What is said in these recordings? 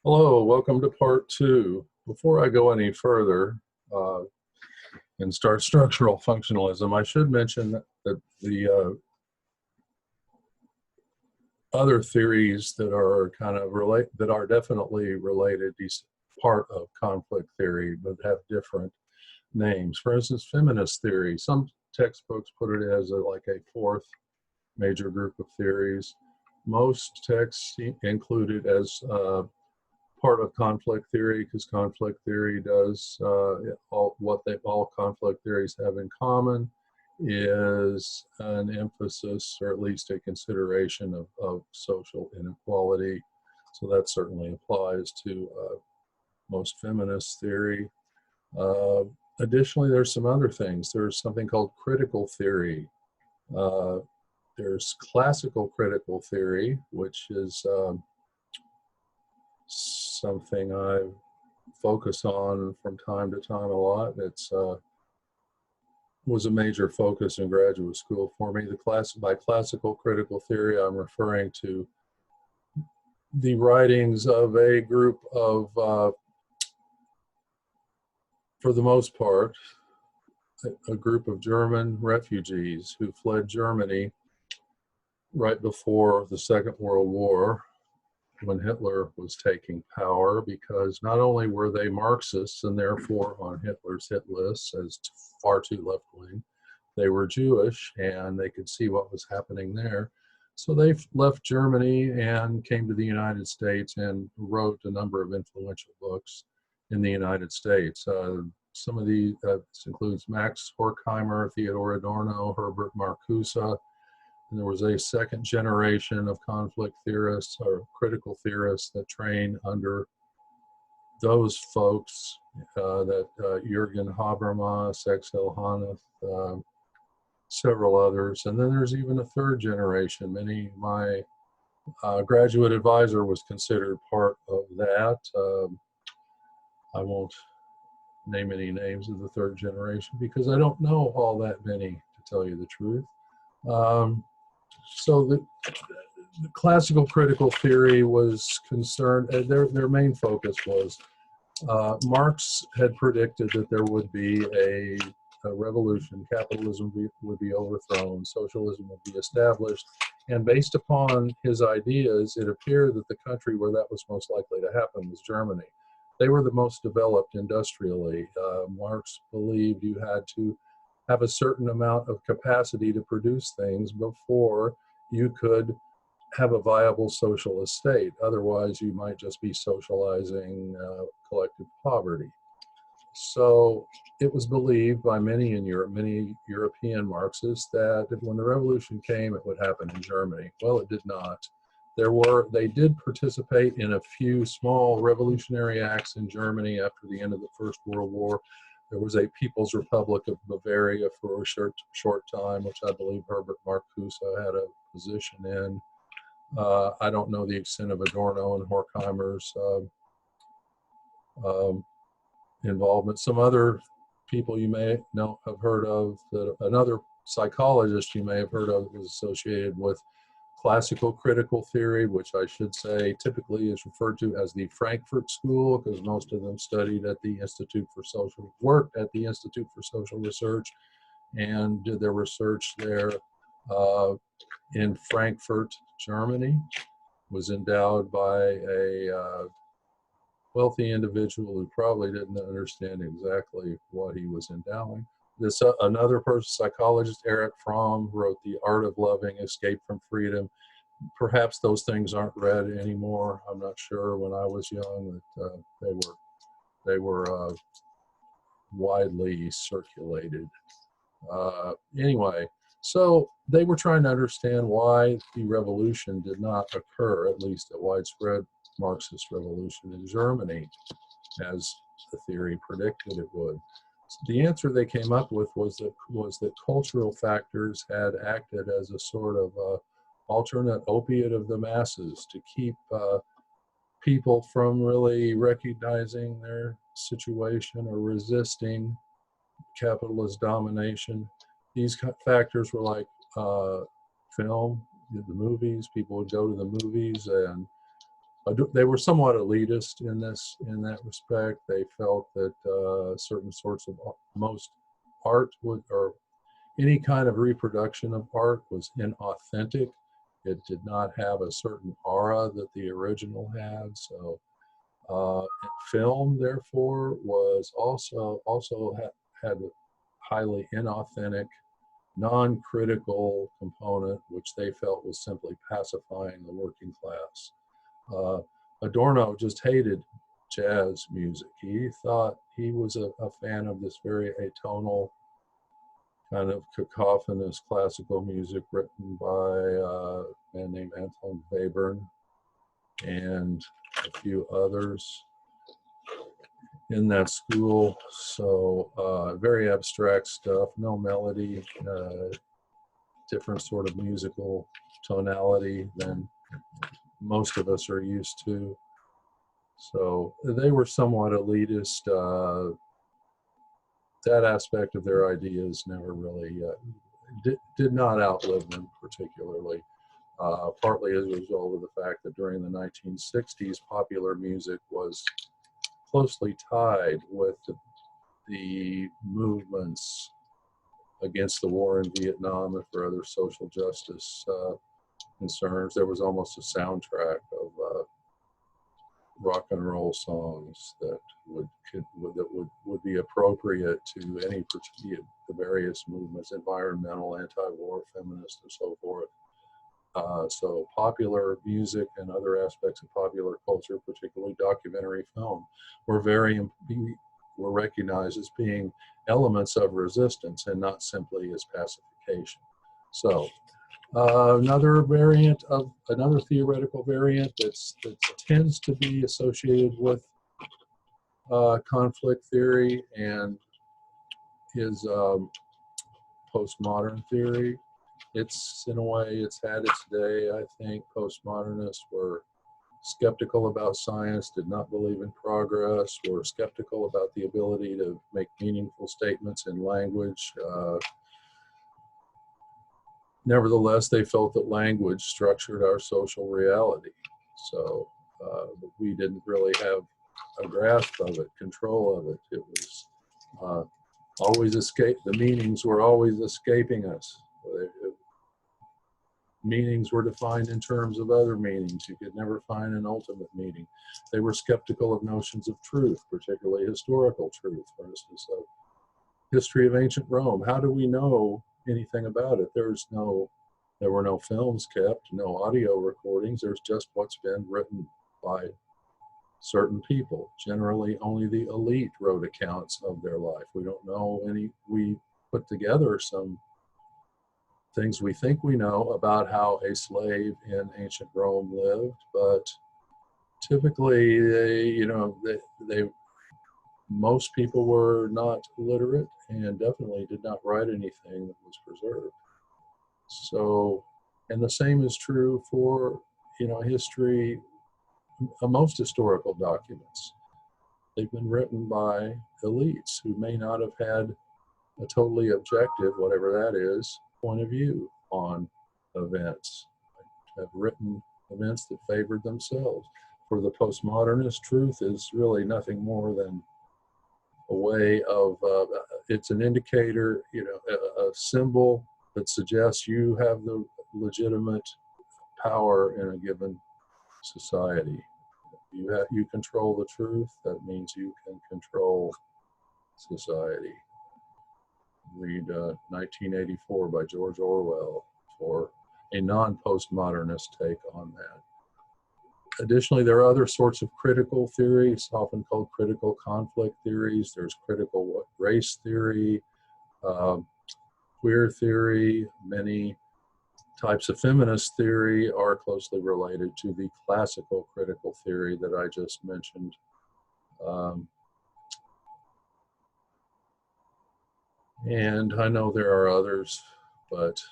Hello, welcome to part two. Before I go any further uh, and start structural functionalism, I should mention that the other theories that are that are definitely related, these part of conflict theory, but have different names. For instance, feminist theory. Some textbooks put it as like a fourth major group of theories. Most texts include it as part of conflict theory, because conflict theory does all conflict theories have in common is an emphasis, or at least a consideration of social inequality. So that certainly applies to most feminist theory. Uh, Additionally, there's some other things. There's something called critical theory. Uh, there's classical critical theory, which is something I focus on from time to time a lot. It's was a major focus in graduate school for me. By classical critical theory, I'm referring to the writings of a group of, for the most part, a group of German refugees who fled Germany right before the Second World War, when Hitler was taking power, because not only were they Marxists and therefore on Hitler's hit list as far too left-wing, they were Jewish and they could see what was happening there. So they left Germany and came to the United States and wrote a number of influential books in the United States. Some of these, this includes Max Horkheimer, Theodor Adorno, Herbert Marcuse. And there was a second generation of conflict theorists or critical theorists that trained under those folks, Jürgen Habermas, Axel Honneth, several others. And then there's even a third generation. My graduate advisor was considered part of that. I won't name any names of the third generation because I don't know all that many, to tell you the truth. So the classical critical theory was concerned, their main focus was Marx had predicted that there would be a revolution, capitalism would be overthrown, socialism would be established, and based upon his ideas, it appeared that the country where that was most likely to happen was Germany. They were the most developed industrially. Marx believed you had to have a certain amount of capacity to produce things before you could have a viable socialist state. Otherwise, you might just be socializing collective poverty. So it was believed by many in Europe, many European Marxists, that when the revolution came, it would happen in Germany. Well, it did not. They did participate in a few small revolutionary acts in Germany after the end of the First World War. There was a People's Republic of Bavaria for a short time, which I believe Herbert Marcuse had a position in. I don't know the extent of Adorno and Horkheimer's involvement. Some other people you may have heard of, another psychologist you may have heard of, was associated with classical critical theory, which I should say typically is referred to as the Frankfurt School, because most of them worked at the Institute for Social Research and did their research there in Frankfurt, Germany. Was endowed by a wealthy individual who probably didn't understand exactly what he was endowing. Another psychologist, Erich Fromm, wrote The Art of Loving, Escape from Freedom. Perhaps those things aren't read anymore. I'm not sure. When I was young, that they were widely circulated. Anyway, so they were trying to understand why the revolution did not occur, at least a widespread Marxist revolution in Germany, as the theory predicted it would. The answer they came up with was that cultural factors had acted as a sort of alternate opiate of the masses to keep people from really recognizing their situation or resisting capitalist domination. These factors were like film, the movies. People would go to the movies and They were somewhat elitist in that respect. They felt that certain sorts of most art or any kind of reproduction of art was inauthentic. It did not have a certain aura that the original had. So film, therefore, was also had a highly inauthentic, non-critical component, which they felt was simply pacifying the working class. Adorno just hated jazz music. He thought he was a fan of this very atonal, kind of cacophonous classical music written by a man named Anton Webern and a few others in that school. So very abstract stuff, no melody, different sort of musical tonality than most of us are used to. So they were somewhat elitist. That aspect of their ideas never really did not outlive them particularly, partly as a result of the fact that during the 1960s, popular music was closely tied with the movements against the war in Vietnam and for other social justice concerns. There was almost a soundtrack of rock and roll songs that would be appropriate to any the various movements, environmental, anti-war, feminist, and so forth. So popular music and other aspects of popular culture, particularly documentary film, were recognized as being elements of resistance and not simply as pacification. So another theoretical variant that tends to be associated with conflict theory and is postmodern theory. It's, in a way, it's had its day. I think postmodernists were skeptical about science, did not believe in progress, were skeptical about the ability to make meaningful statements in language. Nevertheless, they felt that language structured our social reality. So we didn't really have a grasp of it, control of it. It was always the meanings were always escaping us. Meanings were defined in terms of other meanings. You could never find an ultimate meaning. They were skeptical of notions of truth, particularly historical truth, for instance, of history of ancient Rome. How do we know anything about it? There were no films kept, no audio recordings. There's just what's been written by certain people. Generally, only the elite wrote accounts of their life. We don't know any. We put together some things we think we know about how a slave in ancient Rome lived, but typically, most people were not literate and definitely did not write anything that was preserved. So, and the same is true for, history, most historical documents. They've been written by elites who may not have had a totally objective, whatever that is, point of view on events, have written events that favored themselves. For the postmodernist, truth is really nothing more than a way of, it's an indicator, a symbol that suggests you have the legitimate power in a given society. You control the truth, that means you can control society. Read 1984 by George Orwell for a non-postmodernist take on that. Additionally, there are other sorts of critical theories, often called critical conflict theories. There's critical race theory, queer theory. Many types of feminist theory are closely related to the classical critical theory that I just mentioned. And I know there are others, but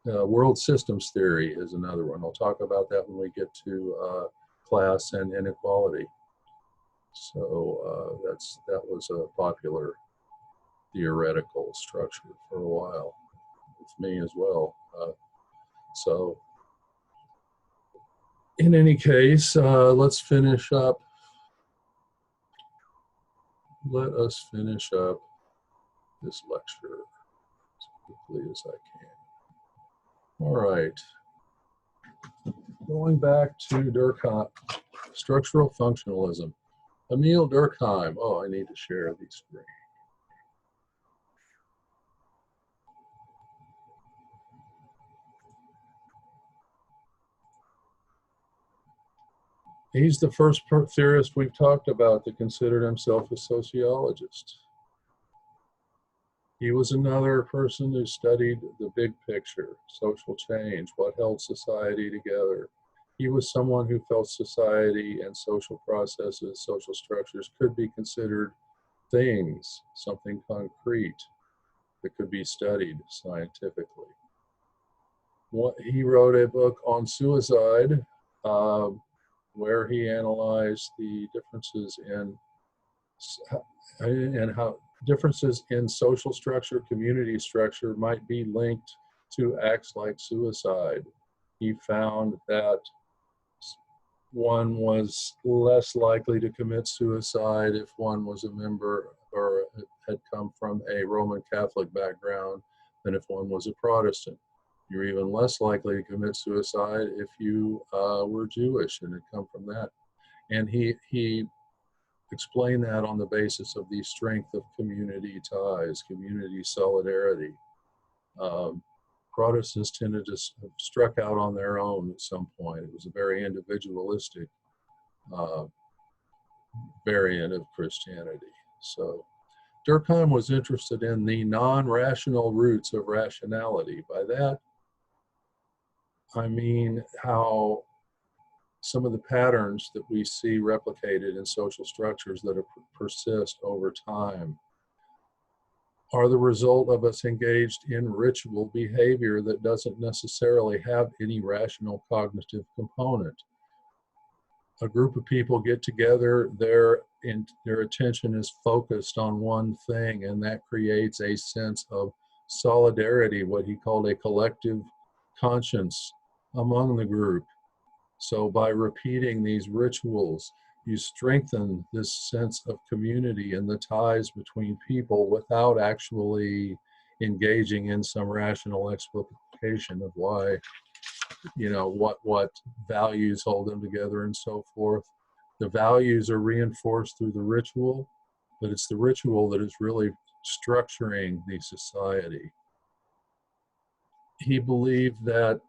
world systems theory is another one. I'll talk about that when we get to class and inequality. So that was a popular theoretical structure for a while with me as well. So In any case, let's finish up. Let us finish up this lecture as quickly as I can. All right. Going back to Durkheim, structural functionalism. Emile Durkheim. Oh, I need to share the screen. He's the first theorist we've talked about that considered himself a sociologist. He was another person who studied the big picture, social change, what held society together. He was someone who felt society and social processes, social structures could be considered things, something concrete that could be studied scientifically. He wrote a book on suicide where he analyzed the differences in and how differences in social structure, community structure might be linked to acts like suicide. He found that one was less likely to commit suicide if one was a member or had come from a Roman Catholic background than if one was a Protestant. You're even less likely to commit suicide if you were Jewish and had come from that. And he explained that on the basis of the strength of community ties, community solidarity. Protestants tended to have struck out on their own at some point. It was a very individualistic variant of Christianity. So Durkheim was interested in the non-rational roots of rationality. By that, I mean how some of the patterns that we see replicated in social structures that persist over time are the result of us engaged in ritual behavior that doesn't necessarily have any rational cognitive component. A group of people get together, their attention is focused on one thing, and that creates a sense of solidarity, what he called a collective conscience among the group. So by repeating these rituals, you strengthen this sense of community and the ties between people without actually engaging in some rational explication of why, what values hold them together and so forth. The values are reinforced through the ritual, but it's the ritual that is really structuring the society. He believed that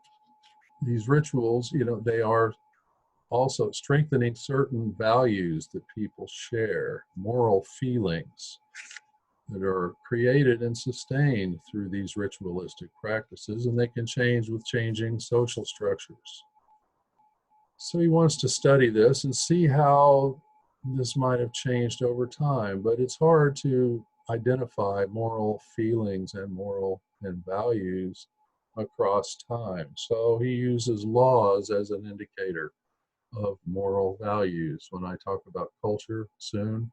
these rituals, they are also strengthening certain values that people share, moral feelings that are created and sustained through these ritualistic practices, and they can change with changing social structures. So he wants to study this and see how this might have changed over time, but it's hard to identify moral feelings and values across time. So he uses laws as an indicator of moral values. When I talk about culture soon,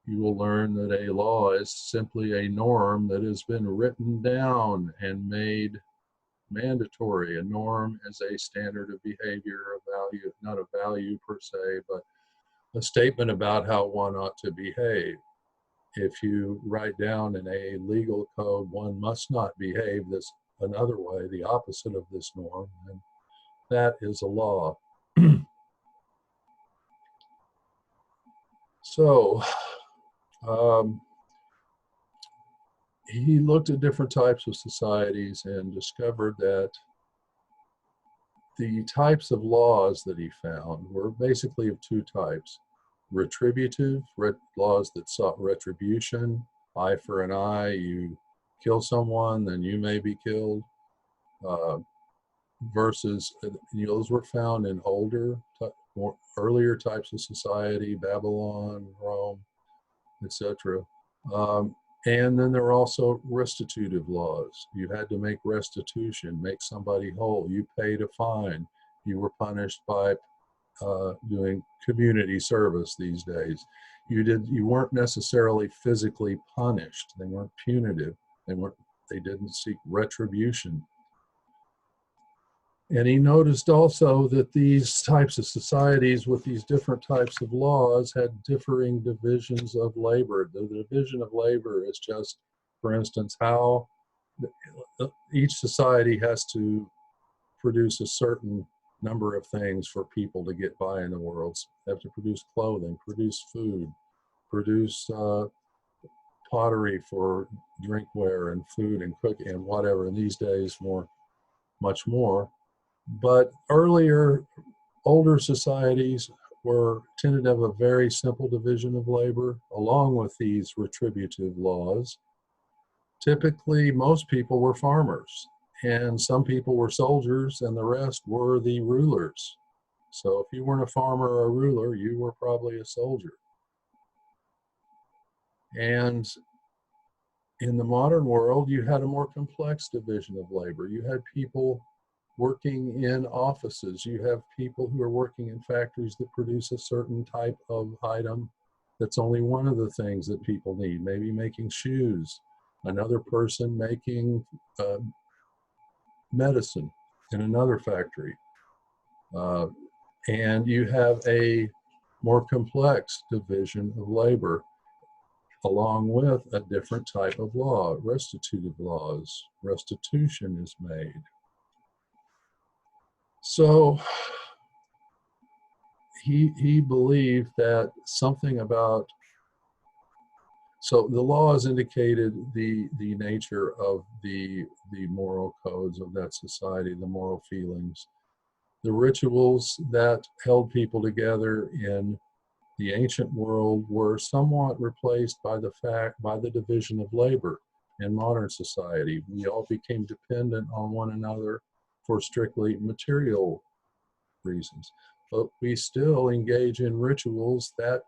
you will learn that a law is simply a norm that has been written down and made mandatory. A norm is a standard of behavior, a value, not a value per se, but a statement about how one ought to behave. If you write down in a legal code, one must not behave this another way, the opposite of this norm, then that is a law. So he looked at different types of societies and discovered that the types of laws that he found were basically of two types: retributive laws that sought retribution, eye for an eye, you kill someone, then you may be killed, versus, those were found in earlier types of society, Babylon, Rome, etc. And then there were also restitutive laws. You had to make restitution, make somebody whole. You paid a fine. You were punished by doing community service these days. You weren't necessarily physically punished. They weren't punitive. They didn't seek retribution. And he noticed also that these types of societies with these different types of laws had differing divisions of labor. The division of labor is just, for instance, how each society has to produce a certain number of things for people to get by in the world. So they have to produce clothing, produce food, produce pottery for drinkware and food and cooking and whatever. And these days, much more. But earlier, older societies tended to have a very simple division of labor, along with these retributive laws. Typically, most people were farmers, and some people were soldiers, and the rest were the rulers. So if you weren't a farmer or a ruler, you were probably a soldier. And in the modern world, you had a more complex division of labor. You had people working in offices. You have people who are working in factories that produce a certain type of item that's only one of the things that people need, maybe making shoes. Another person making medicine in another factory. And you have a more complex division of labor, along with a different type of law, restitutive laws. Restitution is made. So he believed that something about, so the laws indicated the nature of the moral codes of that society, the moral feelings. The rituals that held people together in the ancient world were somewhat replaced by the division of labor in modern society. We all became dependent on one another for strictly material reasons, but we still engage in rituals that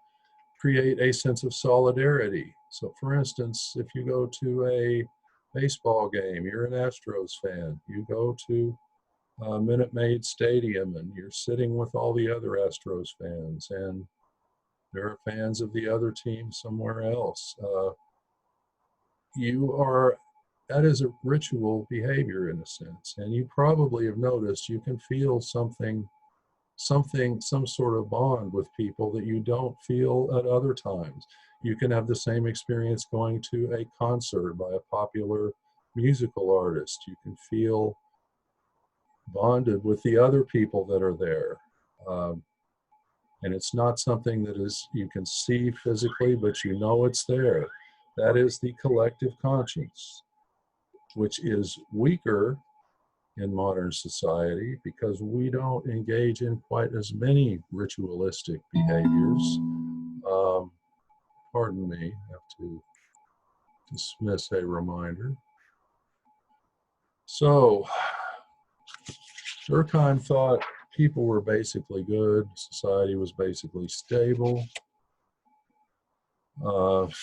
create a sense of solidarity. So for instance, if you go to a baseball game, you're an Astros fan, you go to Minute Maid Stadium and you're sitting with all the other Astros fans, and there are fans of the other team somewhere else. That is a ritual behavior in a sense. And you probably have noticed you can feel some sort of bond with people that you don't feel at other times. You can have the same experience going to a concert by a popular musical artist. You can feel bonded with the other people that are there. And it's not something that you can see physically, but you know it's there. That is the collective conscience, which is weaker in modern society because we don't engage in quite as many ritualistic behaviors. Pardon me, I have to dismiss a reminder. So, Durkheim thought people were basically good, society was basically stable. One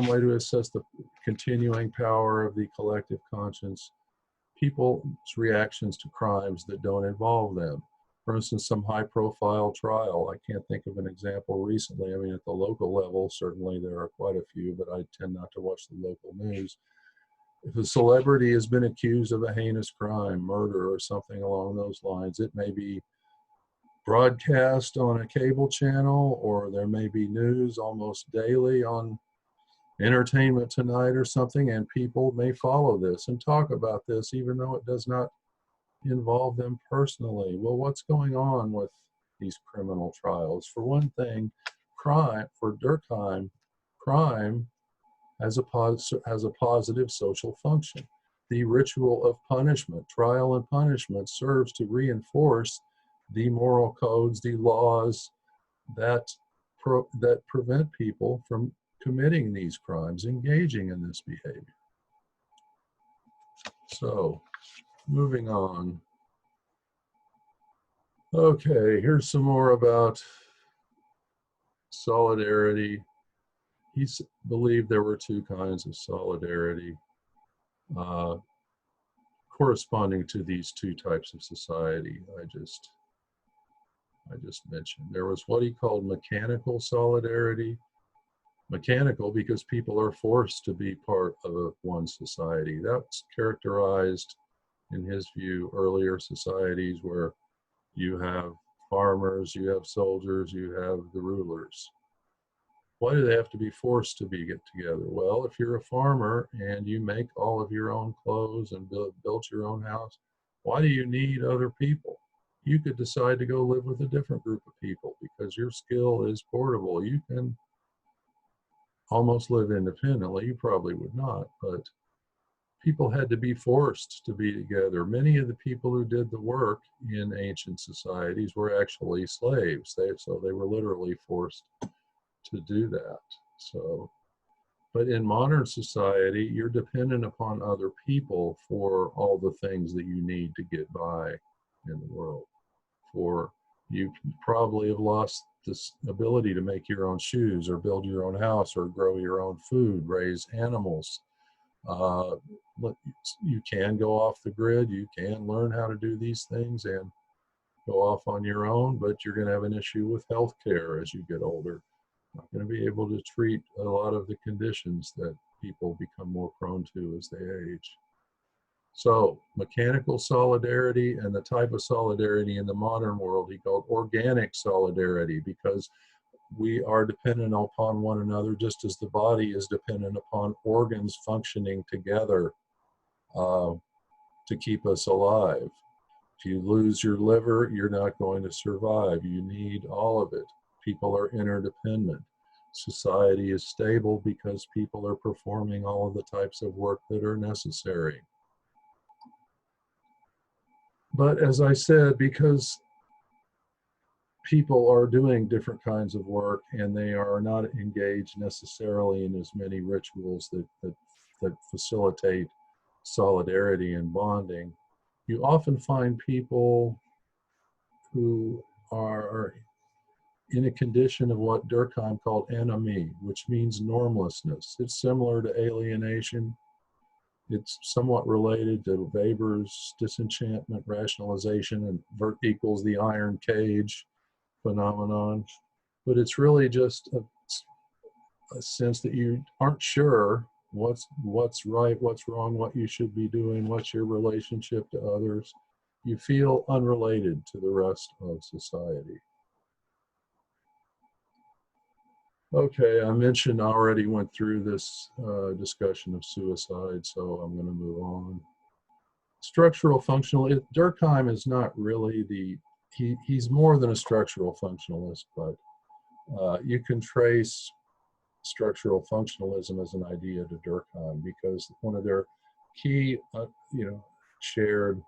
way to assess the continuing power of the collective conscience, people's reactions to crimes that don't involve them. For instance, some high-profile trial. I can't think of an example recently. I mean, at the local level, certainly there are quite a few, but I tend not to watch the local news. If a celebrity has been accused of a heinous crime, murder, or something along those lines, it may be broadcast on a cable channel, or there may be news almost daily on Entertainment Tonight or something, and people may follow this and talk about this even though it does not involve them personally. Well, what's going on with these criminal trials? For one thing, for Durkheim, crime has a positive social function. The ritual of punishment, trial and punishment, serves to reinforce the moral codes, the laws that prevent people from committing these crimes, engaging in this behavior. So, moving on. Okay, here's some more about solidarity. He believed there were two kinds of solidarity corresponding to these two types of society I just mentioned. There was what he called mechanical solidarity, Mechanical because people are forced to be part of one society. That's characterized, in his view, earlier societies where you have farmers, you have soldiers, you have the rulers. Why do they have to be forced to get together? Well, if you're a farmer and you make all of your own clothes and built your own house, why do you need other people? You could decide to go live with a different group of people because your skill is portable. You can almost live independently. You probably would not, but people had to be forced to be together. Many of the people who did the work in ancient societies were actually slaves. So they were literally forced to do that. So, but in modern society, you're dependent upon other people for all the things that you need to get by in the world. For you probably have lost this ability to make your own shoes or build your own house or grow your own food, raise animals. Uh, you can go off the grid. You can learn how to do these things and go off on your own, but you're going to have an issue with health care as you get older. Not going to be able to treat a lot of the conditions that people become more prone to as they age. So mechanical solidarity and the type of solidarity in the modern world he called organic solidarity, because we are dependent upon one another just as the body is dependent upon organs functioning together to keep us alive. If you lose your liver, you're not going to survive. You need all of it. People are interdependent. Society is stable because people are performing all of the types of work that are necessary. But as I said, because people are doing different kinds of work and they are not engaged necessarily in as many rituals that facilitate solidarity and bonding, you often find people who are in a condition of what Durkheim called anomie, which means normlessness. It's similar to alienation. It's somewhat related to Weber's disenchantment rationalization and vert equals the iron cage phenomenon. But it's really just a sense that you aren't sure what's right, what's wrong, what you should be doing, what's your relationship to others. You feel unrelated to the rest of society. Okay, I mentioned I already went through this discussion of suicide, so I'm going to move on. Structural functional, Durkheim is not really he's more than a structural functionalist, but you can trace structural functionalism as an idea to Durkheim because one of their key, shared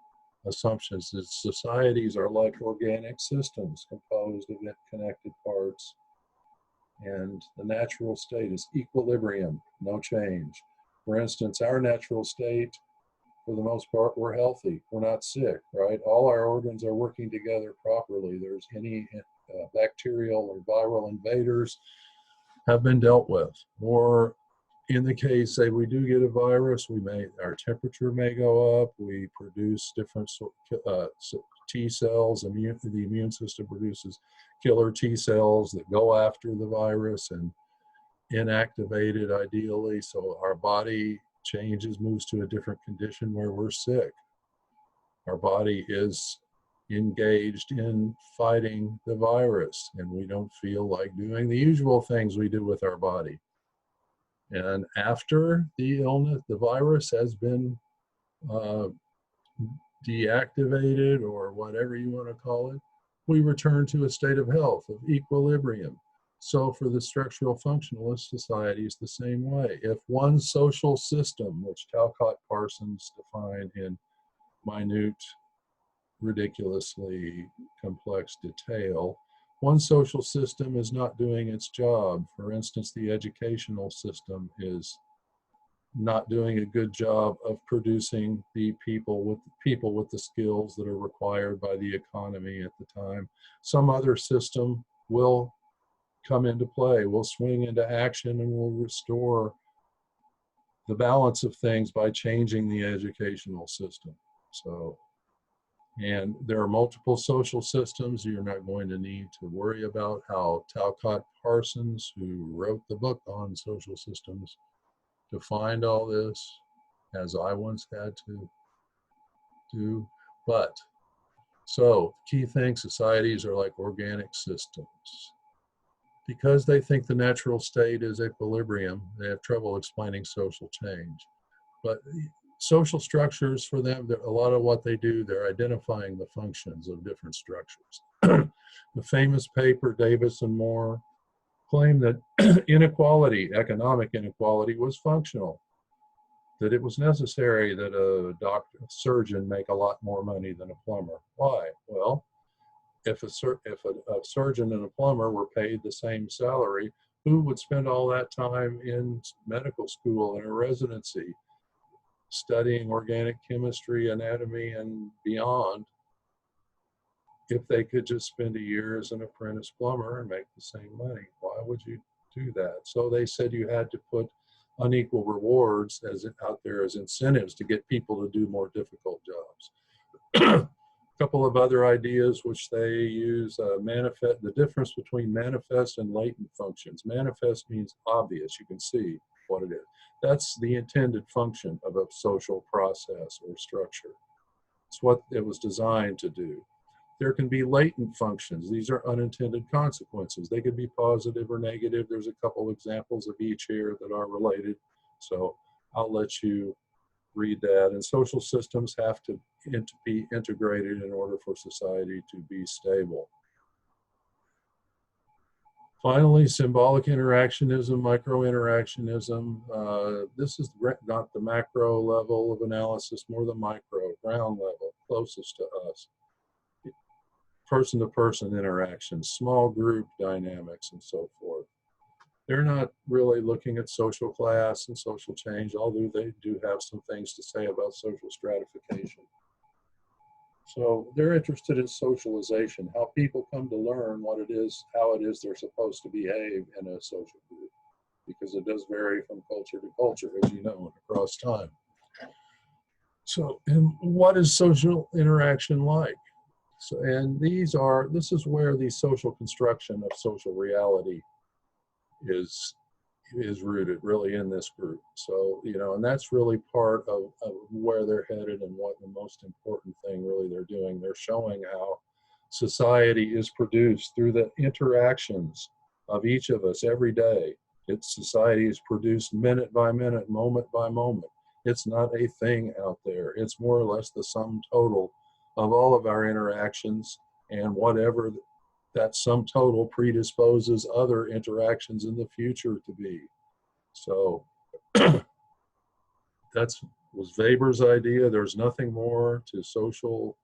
assumptions is societies are like organic systems composed of connected parts. And the natural state is equilibrium, no change. For instance, our natural state, for the most part, we're healthy. We're not sick, right? All our organs are working together properly. There's any bacterial or viral invaders have been dealt with. Or in the case, say we do get a virus, our temperature may go up. We produce different T cells. The immune system produces killer T cells that go after the virus and inactivate it ideally. So our body moves to a different condition where we're sick. Our body is engaged in fighting the virus and we don't feel like doing the usual things we do with our body. And after the illness, the virus has been deactivated or whatever you want to call it, we return to a state of health, of equilibrium. So for the structural functionalist society is the same way. If one social system, which Talcott Parsons defined in minute, ridiculously complex detail, one social system is not doing its job. For instance, the educational system is not doing a good job of producing the people with the skills that are required by the economy at the time. Some other system will come into play, will swing into action, and will restore the balance of things by changing the educational system. So And there are multiple social systems. You're not going to need to worry about how Talcott Parsons, who wrote the book on social systems, defined all this, as I once had to do. But so, key thing, societies are like organic systems. Because they think the natural state is equilibrium, they have trouble explaining social change. But social structures for them, a lot of what they do, they're identifying the functions of different structures. The famous paper, Davis and Moore, claimed that inequality, economic inequality, was functional, that it was necessary that a doctor, a surgeon make a lot more money than a plumber. Why? Well, if a surgeon and a plumber were paid the same salary, who would spend all that time in medical school and a residency studying organic chemistry, anatomy, and beyond, if they could just spend a year as an apprentice plumber and make the same money? Why would you do that? So they said you had to put unequal rewards out there as incentives to get people to do more difficult jobs. A couple of other ideas which they use, the difference between manifest and latent functions. Manifest means obvious, you can see what it is. That's the intended function of a social process or structure. It's what it was designed to do. There can be latent functions. These are unintended consequences. They could be positive or negative. There's a couple examples of each here that are related. So I'll let you read that. And social systems have to be integrated in order for society to be stable. Finally, symbolic interactionism, micro-interactionism. This is not the macro level of analysis, more the micro, ground level, closest to us. Person-to-person interactions, small group dynamics, and so forth. They're not really looking at social class and social change, although they do have some things to say about social stratification. So they're interested in socialization, how people come to learn what it is, how it is they're supposed to behave in a social group, because it does vary from culture to culture, as you know, and across time. So, and what is social interaction like? So, and this is where the social construction of social reality is rooted really in this group. So, and that's really part of where they're headed, and what the most important thing really they're doing. They're showing how society is produced through the interactions of each of us every day. Society is produced minute by minute, moment by moment. It's not a thing out there. It's more or less the sum total of all of our interactions, and whatever that sum total predisposes other interactions in the future to be. So that was Weber's idea. There's nothing more to social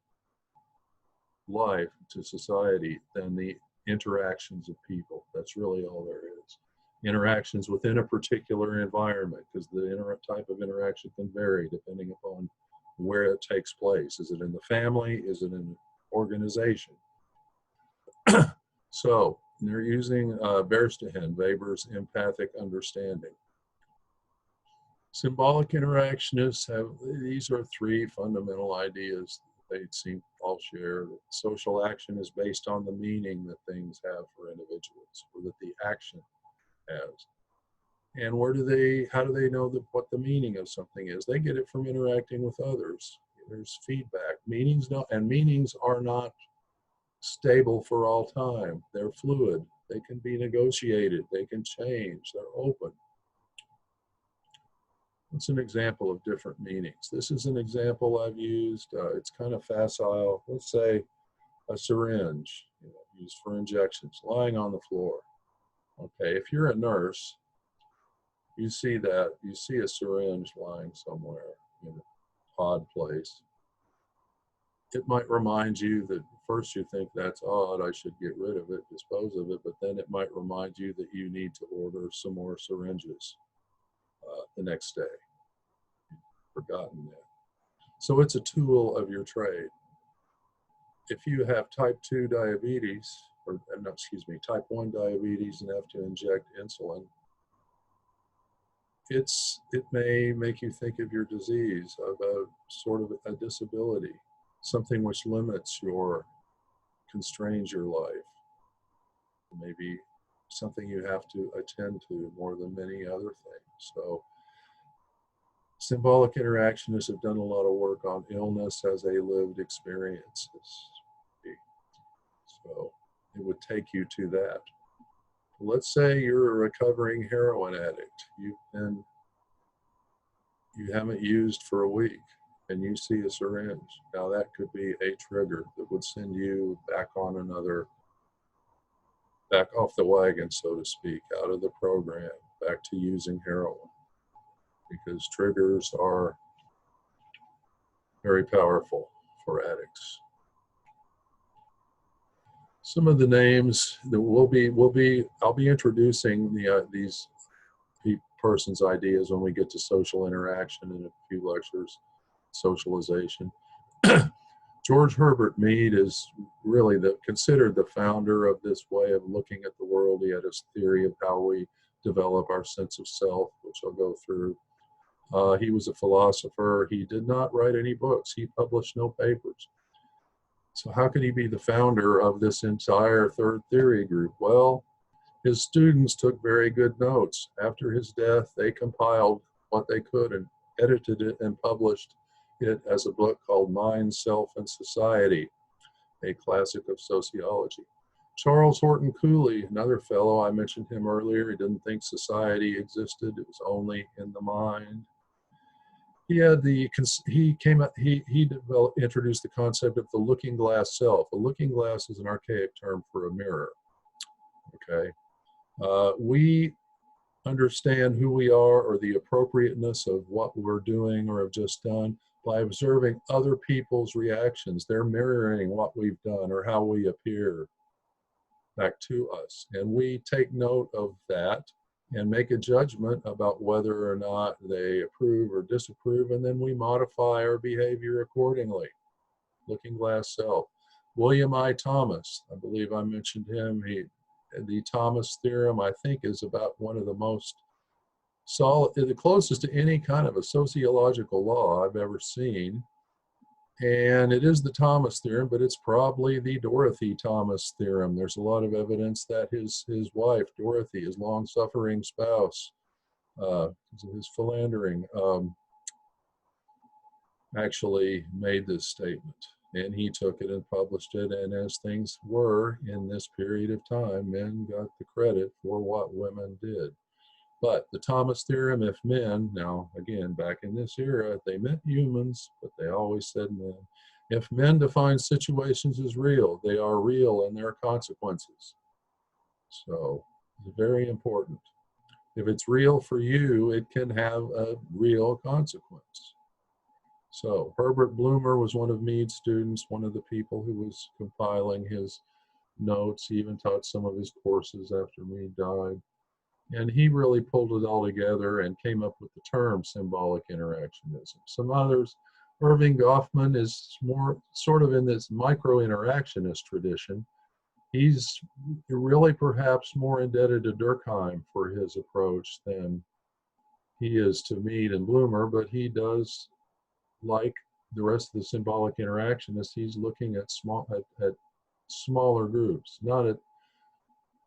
life, to society, than the interactions of people. That's really all there is. Interactions within a particular environment, because the type of interaction can vary depending upon where it takes place. Is it in the family? Is it in an organization? So they're using Verstehen, Weber's empathic understanding. Symbolic interactionists these are three fundamental ideas they seem all share. That social action is based on the meaning that things have for individuals, or that the action has. And how do they know what the meaning of something is? They get it from interacting with others. There's feedback. Meanings are not stable for all time. They're fluid. They can be negotiated. They can change. They're open. What's an example of different meanings? This is an example I've used. It's kind of facile. Let's say a syringe, used for injections, lying on the floor. Okay, if you're a nurse, you see a syringe lying somewhere in an odd place. It might remind you that first you think that's odd, I should get rid of it, dispose of it, but then it might remind you that you need to order some more syringes the next day. You've forgotten that. So it's a tool of your trade. If you have type 2 diabetes, type 1 diabetes, and have to inject insulin, it may make you think of your disease, of a sort of a disability. something which limits your, constrains your life, maybe something you have to attend to more than many other things. So symbolic interactionists have done a lot of work on illness as a lived experience. So it would take you to that. Let's say you're a recovering heroin addict. You haven't used for a week and you see a syringe. Now that could be a trigger that would send you back off the wagon, so to speak, out of the program, back to using heroin, because triggers are very powerful for addicts. Some of the names that I'll be introducing these person's ideas when we get to social interaction in a few lectures, socialization. George Herbert Mead is really considered the founder of this way of looking at the world. He had his theory of how we develop our sense of self, which I'll go through. He was a philosopher. He did not write any books. He published no papers. So how could he be the founder of this entire third theory group? Well, his students took very good notes. After his death, they compiled what they could and edited it and published it as a book called Mind, Self, and Society, a classic of sociology. Charles Horton Cooley, another fellow, I mentioned him earlier. He didn't think society existed. It was only in the mind. Introduced the concept of the looking glass self. A looking glass is an archaic term for a mirror. Okay, we understand who we are or the appropriateness of what we're doing or have just done by observing other people's reactions. They're mirroring what we've done or how we appear back to us. And we take note of that and make a judgment about whether or not they approve or disapprove, and then we modify our behavior accordingly. Looking glass self. William I. Thomas, I believe I mentioned him. The Thomas theorem, I think, is about one of the most solid, the closest to any kind of a sociological law I've ever seen. And it is the Thomas theorem, but it's probably the Dorothy Thomas theorem. There's a lot of evidence that his wife, Dorothy, his long-suffering spouse, his philandering, actually made this statement. And he took it and published it. And as things were in this period of time, men got the credit for what women did. But the Thomas theorem, if men, now again, back in this era, they meant humans, but they always said men. If men define situations as real, they are real in their consequences. So it's very important. If it's real for you, it can have a real consequence. So Herbert Bloomer was one of Mead's students, one of the people who was compiling his notes. He even taught some of his courses after Mead died. And he really pulled it all together and came up with the term symbolic interactionism. Some others, Irving Goffman is more sort of in this micro-interactionist tradition. He's really perhaps more indebted to Durkheim for his approach than he is to Mead and Bloomer, but he does, like the rest of the symbolic interactionists, he's looking at smaller groups, not at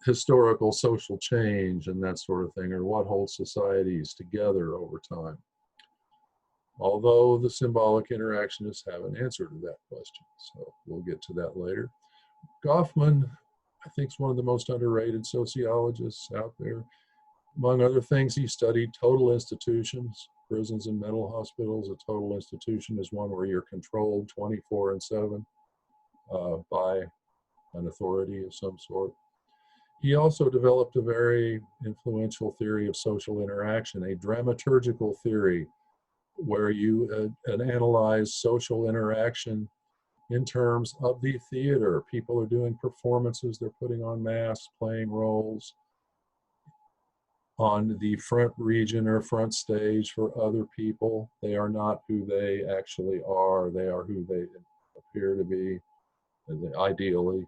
historical social change and that sort of thing, or what holds societies together over time. Although the symbolic interactionists have an answer to that question, so we'll get to that later. Goffman, I think, is one of the most underrated sociologists out there. Among other things, he studied total institutions, prisons and mental hospitals. A total institution is one where you're controlled 24/7 by an authority of some sort. He also developed a very influential theory of social interaction, a dramaturgical theory, where you analyze social interaction in terms of the theater. People are doing performances, they're putting on masks, playing roles on the front region or front stage for other people. They are not who they actually are, they are who they appear to be, ideally.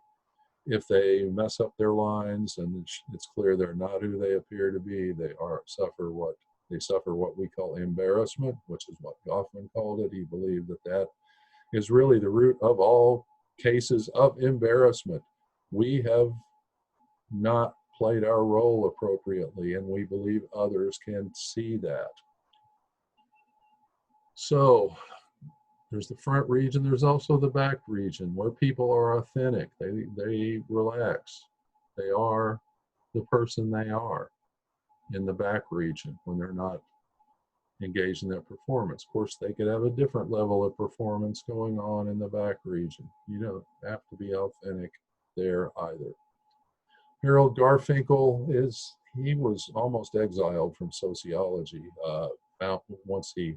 If they mess up their lines and it's clear they're not who they appear to be, they suffer what we call embarrassment, which is what Goffman called it. He believed that is really the root of all cases of embarrassment. We have not played our role appropriately, and we believe others can see that. So there's the front region. There's also the back region where people are authentic. They relax. They are the person they are in the back region when they're not engaged in that performance. Of course, they could have a different level of performance going on in the back region. You don't have to be authentic there either. Harold Garfinkel he was almost exiled from sociology once he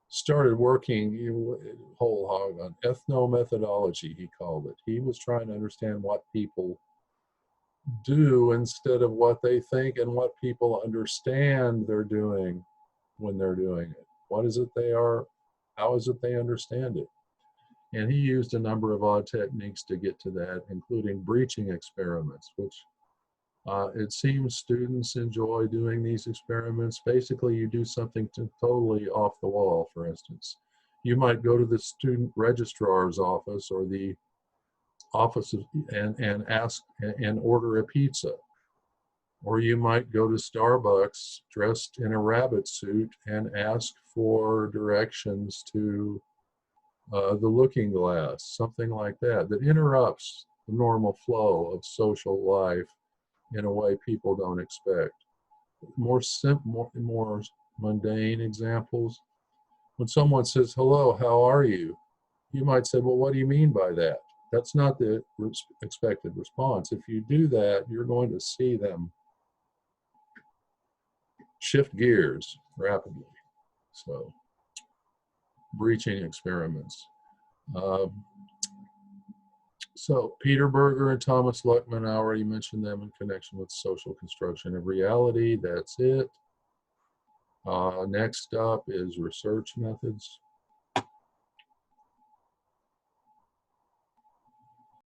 started working whole hog on ethnomethodology, he called it. He was trying to understand what people do instead of what they think and what people understand they're doing when they're doing it. What is it they are? How is it they understand it? And he used a number of odd techniques to get to that, including breaching experiments, which it seems students enjoy doing these experiments. Basically, you do something totally off the wall, for instance. You might go to the student registrar's office or the office and ask and order a pizza. Or you might go to Starbucks dressed in a rabbit suit and ask for directions to the looking glass, something like that, that interrupts the normal flow of social life in a way people don't expect. More mundane examples. When someone says, hello, how are you? You might say, well, what do you mean by that? That's not the expected response. If you do that, you're going to see them shift gears rapidly. So, breaching experiments. So Peter Berger and Thomas Luckman, I already mentioned them in connection with social construction of reality. That's it. Next up is research methods.